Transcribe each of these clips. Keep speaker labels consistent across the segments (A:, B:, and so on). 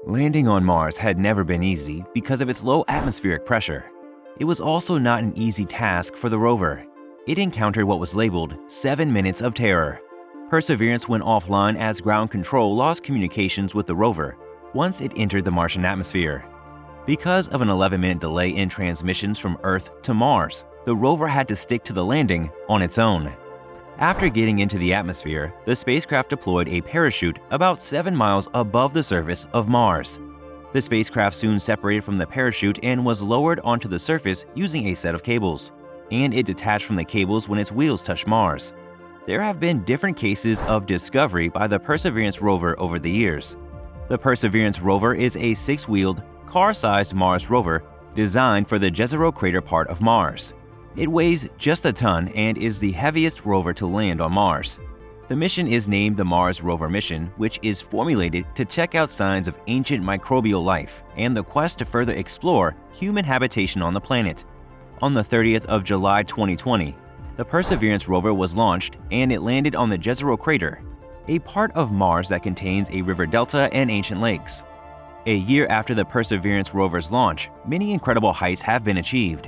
A: Landing on Mars had never been easy because of its low atmospheric pressure. It was also not an easy task for the rover. It encountered what was labeled 7 minutes of terror. Perseverance went offline as ground control lost communications with the rover once it entered the Martian atmosphere. Because of an 11-minute delay in transmissions from Earth to Mars, the rover had to stick to the landing on its own. After getting into the atmosphere, the spacecraft deployed a parachute about 7 miles above the surface of Mars. The spacecraft soon separated from the parachute and was lowered onto the surface using a set of cables, and it detached from the cables when its wheels touched Mars. There have been different cases of discovery by the Perseverance rover over the years. The Perseverance rover is a 6-wheeled, car-sized Mars rover designed for the Jezero crater part of Mars. It weighs just a ton and is the heaviest rover to land on Mars. The mission is named the Mars Rover Mission, which is formulated to check out signs of ancient microbial life and the quest to further explore human habitation on the planet. On the 30th of July 2020, the Perseverance rover was launched and it landed on the Jezero crater, a part of Mars that contains a river delta and ancient lakes. A year after the Perseverance rover's launch, many incredible heights have been achieved.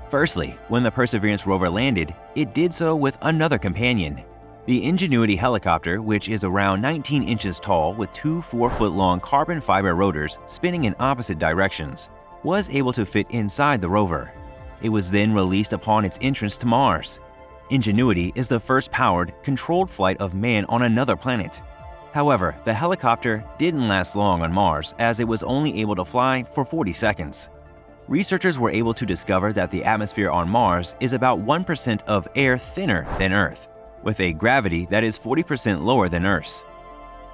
A: Firstly, when the Perseverance rover landed, it did so with another companion. The Ingenuity helicopter, which is around 19 inches tall with 2 4-foot-long carbon fiber rotors spinning in opposite directions, was able to fit inside the rover. It was then released upon its entrance to Mars. Ingenuity is the first powered, controlled flight of man on another planet. However, the helicopter didn't last long on Mars as it was only able to fly for 40 seconds. Researchers were able to discover that the atmosphere on Mars is about 1% of air thinner than Earth, with a gravity that is 40% lower than Earth's.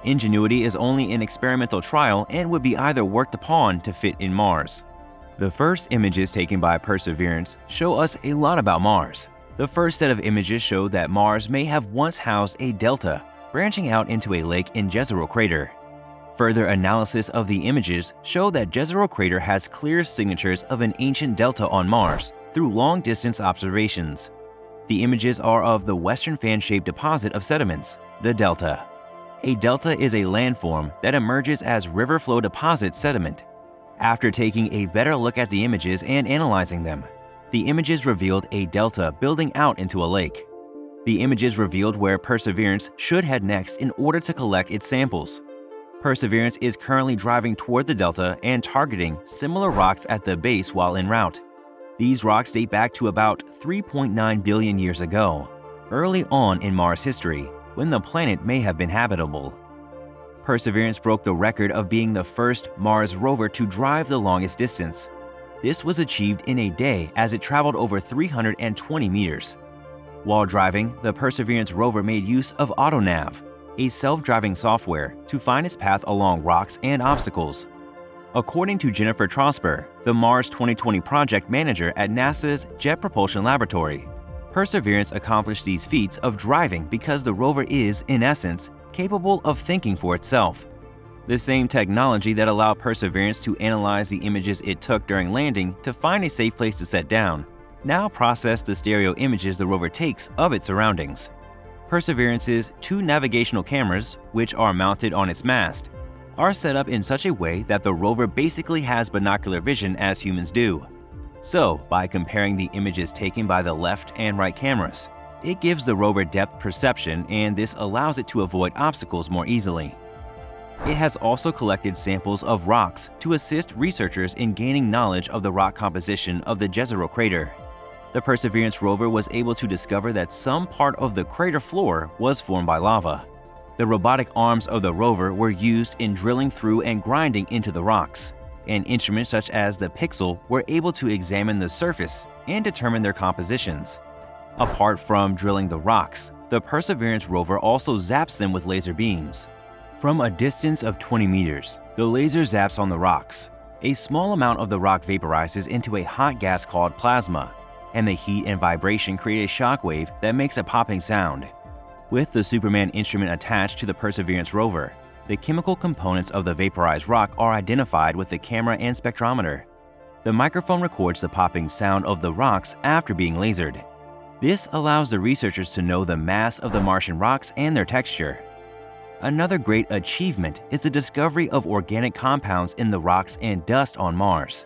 A: Ingenuity is only an experimental trial and would be either worked upon to fit in Mars. The first images taken by Perseverance show us a lot about Mars. The first set of images show that Mars may have once housed a delta, branching out into a lake in Jezero crater. Further analysis of the images show that Jezero crater has clear signatures of an ancient delta on Mars through long-distance observations. The images are of the western fan-shaped deposit of sediments, the delta. A delta is a landform that emerges as river flow deposit sediment. After taking a better look at the images and analyzing them, the images revealed a delta building out into a lake. The images revealed where Perseverance should head next in order to collect its samples. Perseverance is currently driving toward the delta and targeting similar rocks at the base while en route. These rocks date back to about 3.9 billion years ago, early on in Mars history, when the planet may have been habitable. Perseverance broke the record of being the first Mars rover to drive the longest distance. This was achieved in a day as it traveled over 320 meters. While driving, the Perseverance rover made use of AutoNav, a self-driving software, to find its path along rocks and obstacles. According to Jennifer Trosper, the Mars 2020 project manager at NASA's Jet Propulsion Laboratory, Perseverance accomplished these feats of driving because the rover is, in essence, capable of thinking for itself. The same technology that allowed Perseverance to analyze the images it took during landing to find a safe place to set down, now process the stereo images the rover takes of its surroundings. Perseverance's 2 navigational cameras, which are mounted on its mast, are set up in such a way that the rover basically has binocular vision as humans do. So, by comparing the images taken by the left and right cameras, it gives the rover depth perception, and this allows it to avoid obstacles more easily. It has also collected samples of rocks to assist researchers in gaining knowledge of the rock composition of the Jezero crater. The Perseverance rover was able to discover that some part of the crater floor was formed by lava. The robotic arms of the rover were used in drilling through and grinding into the rocks, and instruments such as the Pixel were able to examine the surface and determine their compositions. Apart from drilling the rocks, the Perseverance rover also zaps them with laser beams. From a distance of 20 meters, the laser zaps on the rocks. A small amount of the rock vaporizes into a hot gas called plasma, and the heat and vibration create a shock wave that makes a popping sound. With the Superman instrument attached to the Perseverance rover, the chemical components of the vaporized rock are identified with the camera and spectrometer. The microphone records the popping sound of the rocks after being lasered. This allows the researchers to know the mass of the Martian rocks and their texture. Another great achievement is the discovery of organic compounds in the rocks and dust on Mars.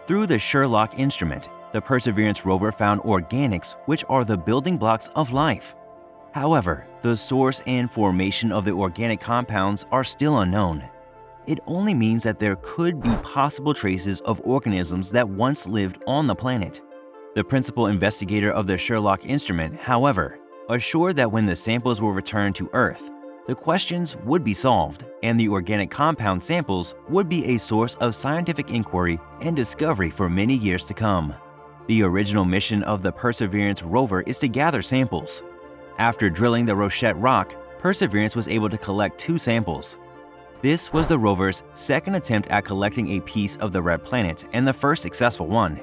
A: Through the Sherlock instrument, the Perseverance rover found organics, which are the building blocks of life. However, the source and formation of the organic compounds are still unknown. It only means that there could be possible traces of organisms that once lived on the planet. The principal investigator of the Sherlock instrument, however, assured that when the samples were returned to Earth, the questions would be solved, and the organic compound samples would be a source of scientific inquiry and discovery for many years to come. The original mission of the Perseverance rover is to gather samples. After drilling the Rochette rock, Perseverance was able to collect 2 samples. This was the rover's second attempt at collecting a piece of the red planet and the first successful one.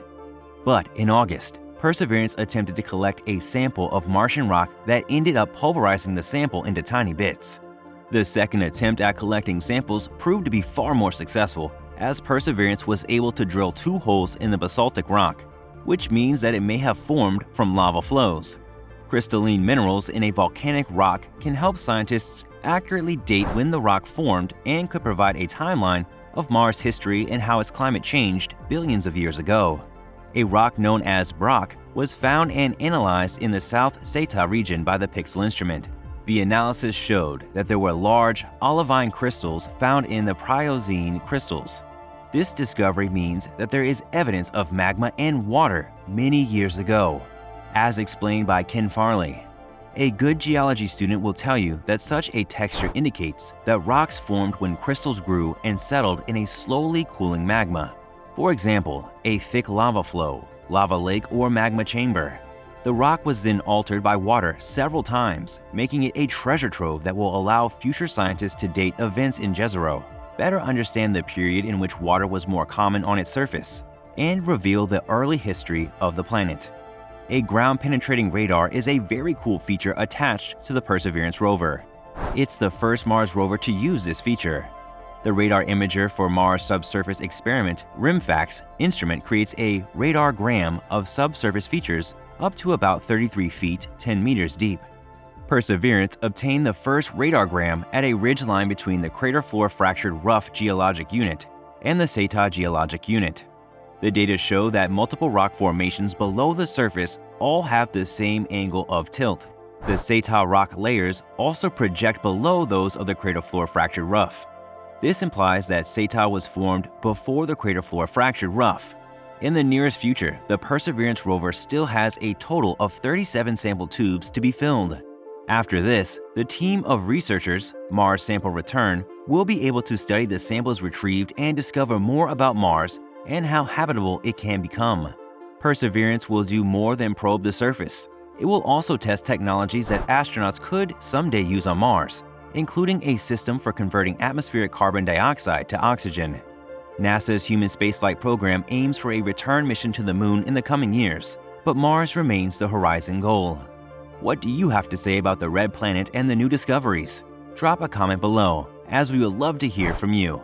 A: But in August, Perseverance attempted to collect a sample of Martian rock that ended up pulverizing the sample into tiny bits. The second attempt at collecting samples proved to be far more successful, as Perseverance was able to drill 2 holes in the basaltic rock, which means that it may have formed from lava flows. Crystalline minerals in a volcanic rock can help scientists accurately date when the rock formed and could provide a timeline of Mars' history and how its climate changed billions of years ago. A rock known as Brock was found and analyzed in the South Seta region by the Pixel instrument. The analysis showed that there were large olivine crystals found in the Pliocene crystals. This discovery means that there is evidence of magma and water many years ago. As explained by Ken Farley, a good geology student will tell you that such a texture indicates that rocks formed when crystals grew and settled in a slowly cooling magma. For example, a thick lava flow, lava lake, or magma chamber. The rock was then altered by water several times, making it a treasure trove that will allow future scientists to date events in Jezero, better understand the period in which water was more common on its surface, and reveal the early history of the planet. A ground-penetrating radar is a very cool feature attached to the Perseverance rover. It's the first Mars rover to use this feature. The radar imager for Mars Subsurface Experiment RIMFAX instrument creates a radargram of subsurface features up to about 33 feet, 10 meters deep. Perseverance obtained the first radargram at a ridgeline between the Crater Floor Fractured Rough Geologic Unit and the Seta Geologic Unit. The data show that multiple rock formations below the surface all have the same angle of tilt. The Seta rock layers also project below those of the Crater Floor Fractured Rough. This implies that Seta was formed before the crater floor fractured rough. In the nearest future, the Perseverance rover still has a total of 37 sample tubes to be filled. After this, the team of researchers, Mars Sample Return, will be able to study the samples retrieved and discover more about Mars and how habitable it can become. Perseverance will do more than probe the surface. It will also test technologies that astronauts could someday use on Mars, including a system for converting atmospheric carbon dioxide to oxygen. NASA's human spaceflight program aims for a return mission to the Moon in the coming years, but Mars remains the horizon goal. What do you have to say about the red planet and the new discoveries? Drop a comment below, as we would love to hear from you.